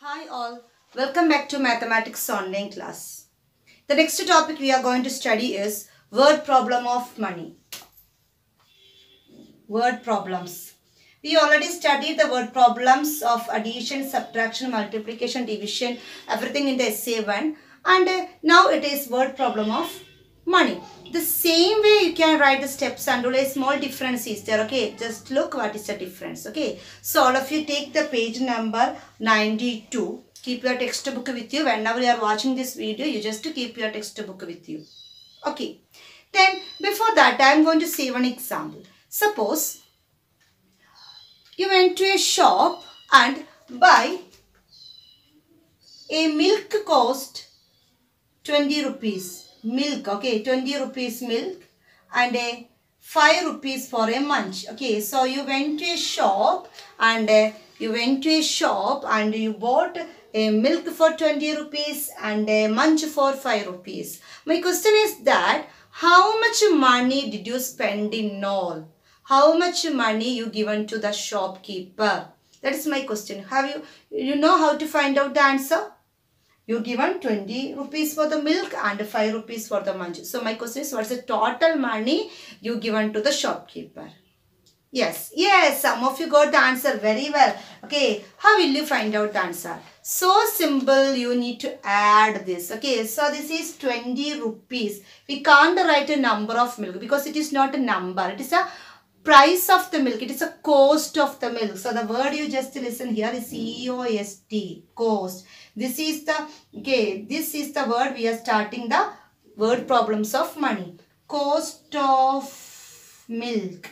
Hi all, welcome back to Mathematics Online class. The next topic we are going to study is word problem of money. Word problems. We already studied the word problems of addition, subtraction, multiplication, division, everything in the essay 1, and now it is word problem of money. The same way you can write the steps and only a small difference is there, okay? Just look what is the difference, okay? So all of you take the page number 92. Keep your textbook with you. Whenever you are watching this video, you just keep your textbook with you. Okay. Then before that, I am going to say one example. Suppose you went to a shop and buy a milk cost 20 rupees. Milk, okay, 20 rupees milk and a 5 rupees for a munch. Okay, so you went to a shop and you bought a milk for 20 rupees and a munch for 5 rupees. My question is that how much money did you spend in all? How much money you given to the shopkeeper? That is my question. You know how to find out the answer? You given 20 rupees for the milk and 5 rupees for the munch. So my question is, what's the total money you given to the shopkeeper? Yes, some of you got the answer very well. Okay, how will you find out the answer? So simple, you need to add this. Okay, so this is 20 rupees. We can't write a number of milk because it is not a number. It is a price of the milk. It is a cost of the milk. So the word you just listen here is C-O-S-T, cost. This is the word we are starting the word problems of money. Cost of milk,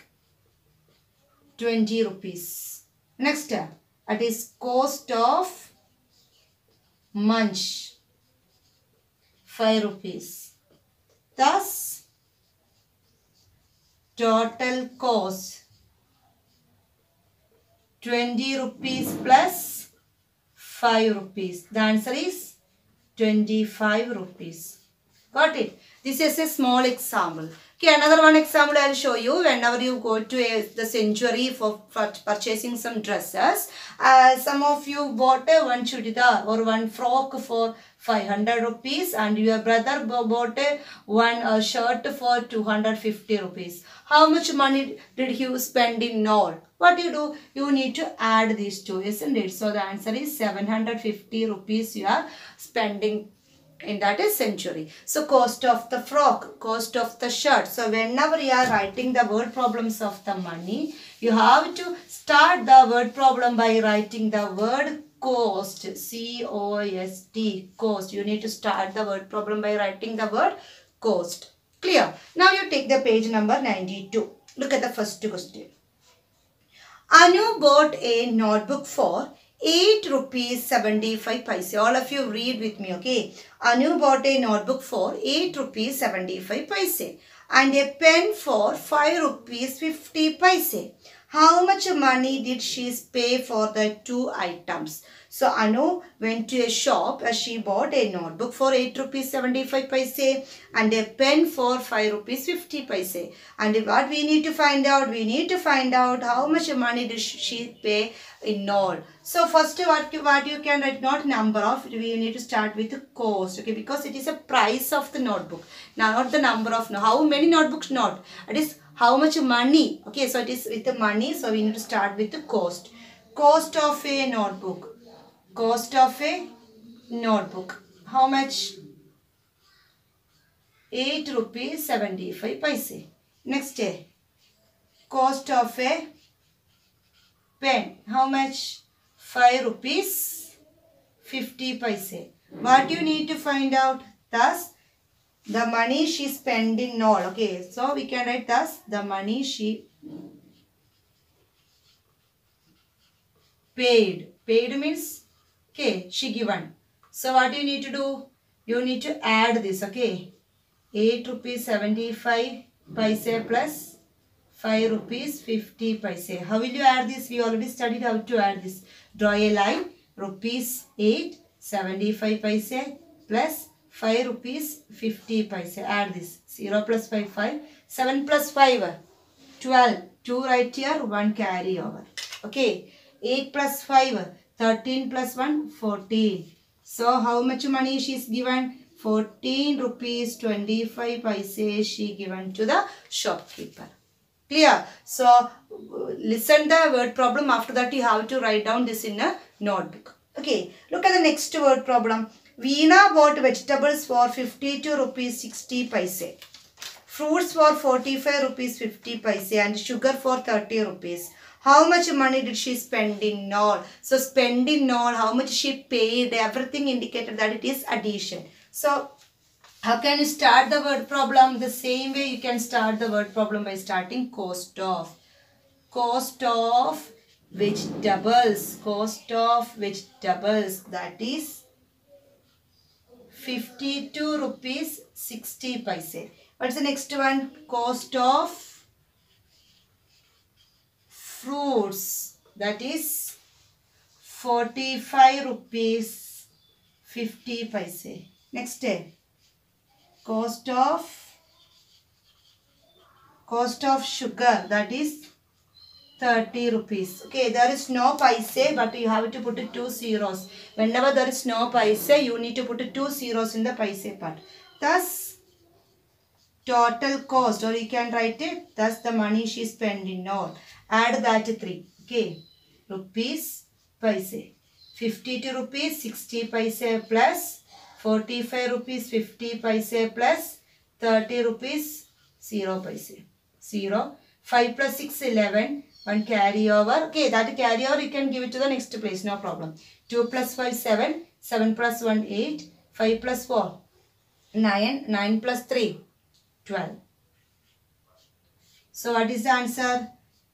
20 rupees. Next, that is cost of munch, 5 rupees. Thus, total cost 20 rupees plus 5 rupees. The answer is 25 rupees. Got it? This is a small example. Okay, another one example I will show you. Whenever you go to the Century for purchasing some dresses, some of you bought one chudidar or one frock for 500 rupees and your brother bought one shirt for 250 rupees. How much money did you spend in all? What do? You need to add these two, isn't it? So the answer is 750 rupees you are spending in that is Century. So cost of the frock, cost of the shirt. So whenever you are writing the word problems of the money, you have to start the word problem by writing the word cost, C-O-S-T, cost. You need to start the word problem by writing the word cost. Clear? Now you take the page number 92. Look at the first question. Anu bought a notebook for 8 rupees 75 paise. All of you read with me, okay? Anu bought a notebook for 8 rupees 75 paise and a pen for 5 rupees 50 paise. How much money did she pay for the two items? So Anu went to a shop as she bought a notebook for 8 rupees 75 paise and a pen for 5 rupees 50 paise. And what we need to find out? We need to find out how much money did she pay in all. So first what you can write, not number of, we need to start with the cost, okay, because it is a price of the notebook. Now not the number of, how many notebooks, not. It is how much money, okay, so it is with the money, so we need to start with the cost. Cost of a notebook. Cost of a notebook. How much? 8 rupees 75 paise. Next, cost of a pen. How much? 5 rupees 50 paise. What you need to find out? Thus, the money she spent in all. Okay, so we can write thus the money she paid. Paid means, okay, she given. So what you need to do? You need to add this, okay. 8 rupees 75 paise plus 5 rupees 50 paise. How will you add this? We already studied how to add this. Draw a line. Rupees 8 75 paise plus 5 rupees 50 paise. Add this. 0 plus 5, 5. 7 plus 5, 12. 2 right here, 1 carry over. Okay. 8 plus 5, 13 plus 1, 14. So how much money she is given? 14 rupees 25 paise she given to the shopkeeper. Clear? So listen the word problem. After that you have to write down this in a notebook. Okay. Look at the next word problem. Veena bought vegetables for 52 rupees 60 paise. Fruits for 45 rupees 50 paise and sugar for 30 rupees. How much money did she spend in all? So spend in all, how much she paid, everything indicated that it is addition. So how can you start the word problem? The same way you can start the word problem by starting cost of. Cost of vegetables. Cost of vegetables, that is 52 rupees 60 paise. What's the next one? Cost of fruits, that is 45 rupees 50 paise. Next day, cost of sugar, that is 30 rupees. Okay, there is no paise, but you have to put 2 zeros. Whenever there is no paise, you need to put 2 zeros in the paise part. Thus, total cost, or you can write it, thus the money she spent in all. Add that 3. Okay, rupees paise. 52 rupees 60 paise plus 45 rupees 50 paise plus 30 rupees 0 paise. 0. 5 plus 6 11. 1 carry over. Okay, that carry over you can give it to the next place, no problem. 2 plus 5 7. 7 plus 1 8. 5 plus 4 9. 9 plus 3 12. So what is the answer?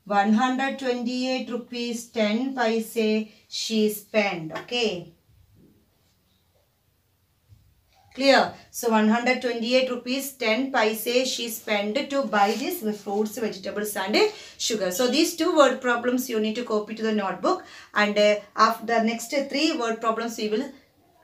128 rupees 10 paise she spent. Okay. Clear? So 128 rupees 10 paise she spent to buy this fruits, vegetables and sugar. So these 2 word problems you need to copy to the notebook, and after the next 3 word problems we will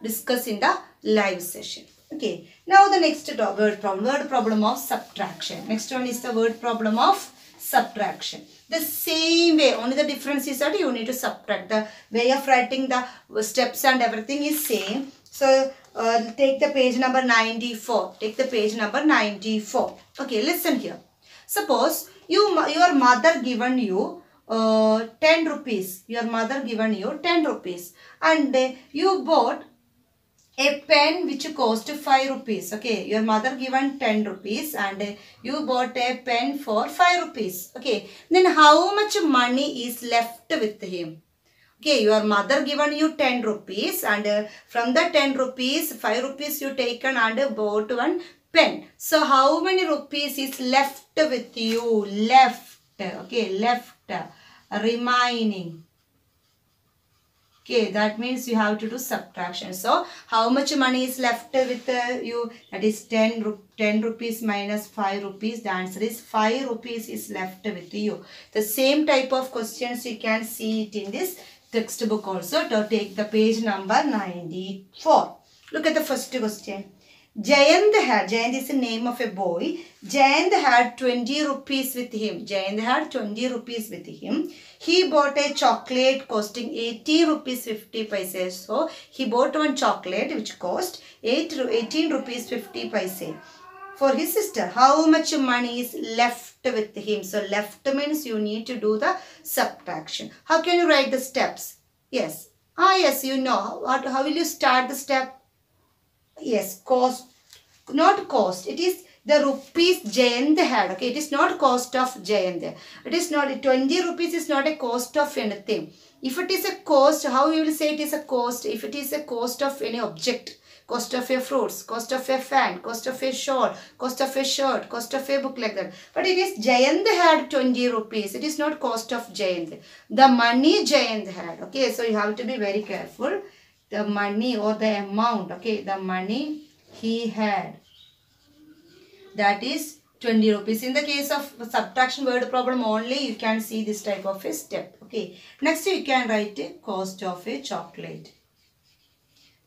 discuss in the live session. Okay. Now the next word problem of subtraction. Next one is the word problem of subtraction. The same way, only the difference is that you need to subtract. The way of writing the steps and everything is same. So take the page number 94. Take the page number 94. Okay, listen here. Suppose your mother given you 10 rupees. Your mother given you 10 rupees. And you bought a pen which cost 5 rupees. Okay, your mother given 10 rupees and you bought a pen for 5 rupees. Okay, then how much money is left with him? Okay, your mother given you 10 rupees and from the 10 rupees, 5 rupees you taken and bought one pen. So how many rupees is left with you? Left. Okay, left. Remaining. Okay, that means you have to do subtraction. So, how much money is left with you? That is 10 rupees minus 5 rupees. The answer is 5 rupees is left with you. The same type of questions you can see it in this textbook also. To take the page number 94. Look at the first question. Jayant is the name of a boy. Jayant had 20 rupees with him. Jayant had 20 rupees with him. He bought a chocolate costing 80 rupees 50 paise. So, he bought one chocolate which cost 18 rupees 50 paise. For his sister, how much money is left with him? So, left means you need to do the subtraction. How can you write the steps? Yes. Yes, you know. How will you start the step? Yes, cost, not cost. It is the rupees Jayant had. Okay, it is not cost of Jayant. It is not, 20 rupees is not a cost of anything. If it is a cost, how you will say it is a cost? If it is a cost of any object, cost of a fruits, cost of a fan, cost of a shawl, cost of a shirt, cost of a book, like that. But it is Jayant had 20 rupees. It is not cost of Jayant. The money Jayant had. Okay, so you have to be very careful. The money or the amount, okay, the money he had, that is 20 rupees. In the case of subtraction word problem only, you can see this type of a step. Okay, next you can write a cost of a chocolate.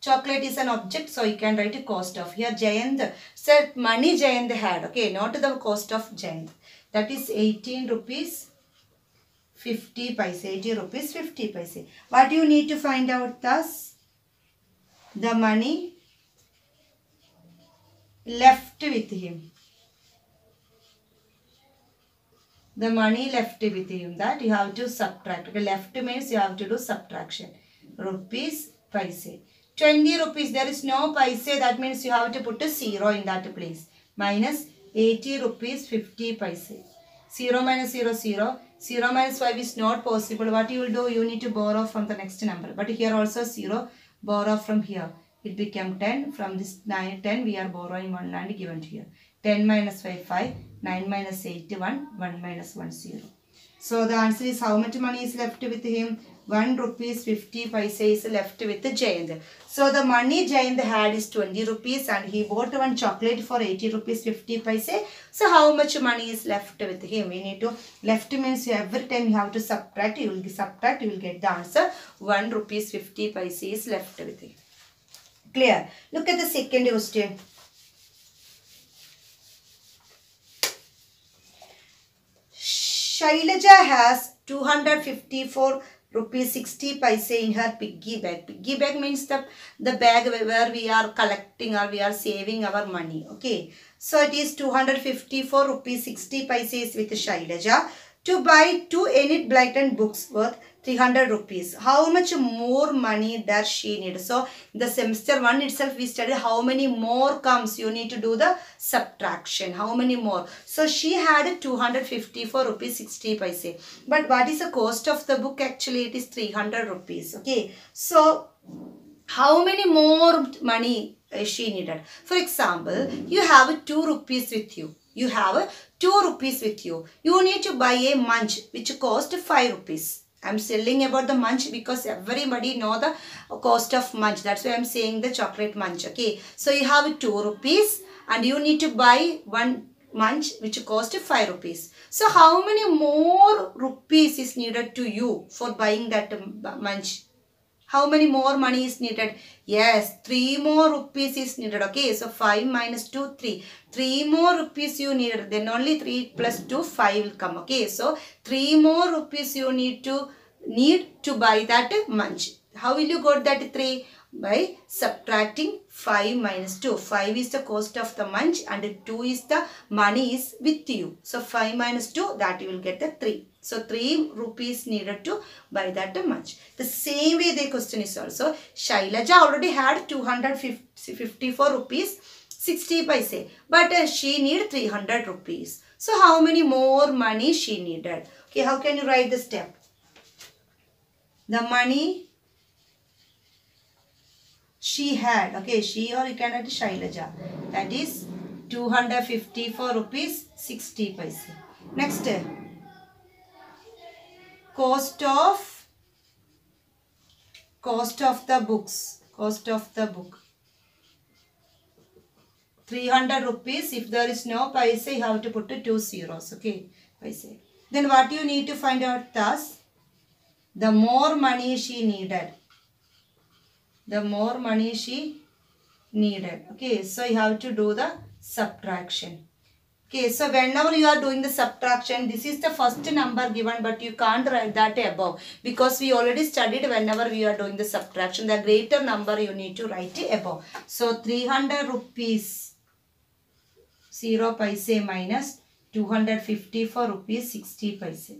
Chocolate is an object, so you can write a cost of. Here Jayant said money Jayant had, okay, not the cost of Jayant. That is 18 rupees 50 paise. 80 rupees 50 paise. What you need to find out? Thus, the money left with him. The money left with him, that you have to subtract. Okay, left means you have to do subtraction. Rupees paise. 20 rupees, there is no paise, that means you have to put a 0 in that place. Minus 80 rupees 50 paise. 0 minus 0, 0. 0 minus 5 is not possible. What you will do? You need to borrow from the next number. But here also 0. Borrow from here. It became 10. From this 9, 10 we are borrowing 1 and given here. 10 minus 5, 5. 9 minus 8, 1. 1 minus 1, 0. So the answer is how much money is left with him? 1 rupees 50 paise is left with Jayant. So the money Jayant had is 20 rupees and he bought one chocolate for 80 rupees 50 paise. So how much money is left with him? We need to, left means every time you have to subtract, you will get the answer. 1 rupees 50 paise is left with him. Clear? Look at the second question. Shailaja has 254 rupees 60 paise in her piggy bag. Piggy bag means the bag where we are collecting or we are saving our money. Okay. So it is 254 rupees 60 paise with Shailaja to buy 2 Enid Blyton books worth 300 rupees. How much more money does she need? So the semester 1 itself we studied how many more comes. You need to do the subtraction. How many more? So she had 254 rupees 60 paise. But what is the cost of the book? Actually it is 300 rupees. Okay. So how many more money she needed? For example, you have 2 rupees with you. You have 2 rupees with you. You need to buy a munch which cost 5 rupees. I am telling about the munch because everybody know the cost of munch. That's why I am saying the chocolate munch. Okay. So you have 2 rupees and you need to buy one munch which cost 5 rupees. So how many more rupees is needed to you for buying that munch? How many more money is needed? Yes, 3 more rupees is needed. Okay, so 5 minus 2, 3. 3 more rupees you needed. Then only 3 plus 2, 5 will come. Okay, so 3 more rupees you need to buy that munch. How will you got that 3? By subtracting 5 minus 2. 5 is the cost of the munch and 2 is the money is with you. So 5 minus 2, that you will get the 3. So 3 rupees needed to buy that munch. The same way the question is also, Shailaja already had 254 rupees 60 paise. But she need 300 rupees. So how many more money she needed? Okay, how can you write the step? The money she had, okay, she or you can write Shailaja, that is 254 rupees 60 paise. Next, cost of the books, cost of the book, 300 rupees. If there is no paise, you have to put 2 zeros, okay, paise. Then what you need to find out? Thus, the more money she needed. The more money she needed. Okay, so you have to do the subtraction. Okay, so whenever you are doing the subtraction, this is the first number given, but you can't write that above because we already studied whenever we are doing the subtraction, the greater number you need to write above. So 300 rupees 0 paise minus 254 rupees 60 paise.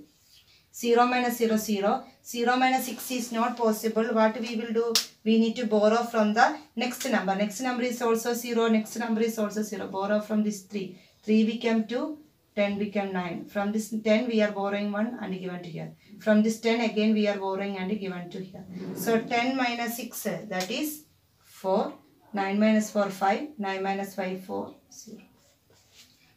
0 minus 0, 0. 0 minus 6 is not possible. What we will do? We need to borrow from the next number. Next number is also 0. Next number is also 0. Borrow from this 3. 3 became 2. 10 became 9. From this 10 we are borrowing 1 and given to here. From this 10 again we are borrowing and given to here. So 10 minus 6 that is 4. 9 minus 4 5. 9 minus 5 4 0.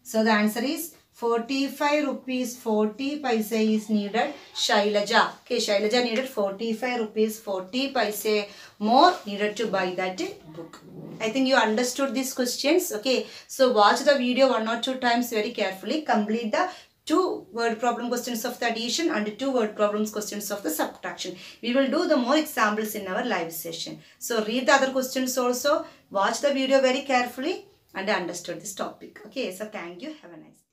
So the answer is 45 rupees 40 paise is needed. Shailaja. Okay, Shailaja needed 45 rupees 40 paise more needed to buy that book. I think you understood these questions. Okay, so watch the video 1 or 2 times very carefully. Complete the 2 word problem questions of the addition and 2 word problems questions of the subtraction. We will do the more examples in our live session. So read the other questions also. Watch the video very carefully and understood this topic. Okay, so thank you. Have a nice day.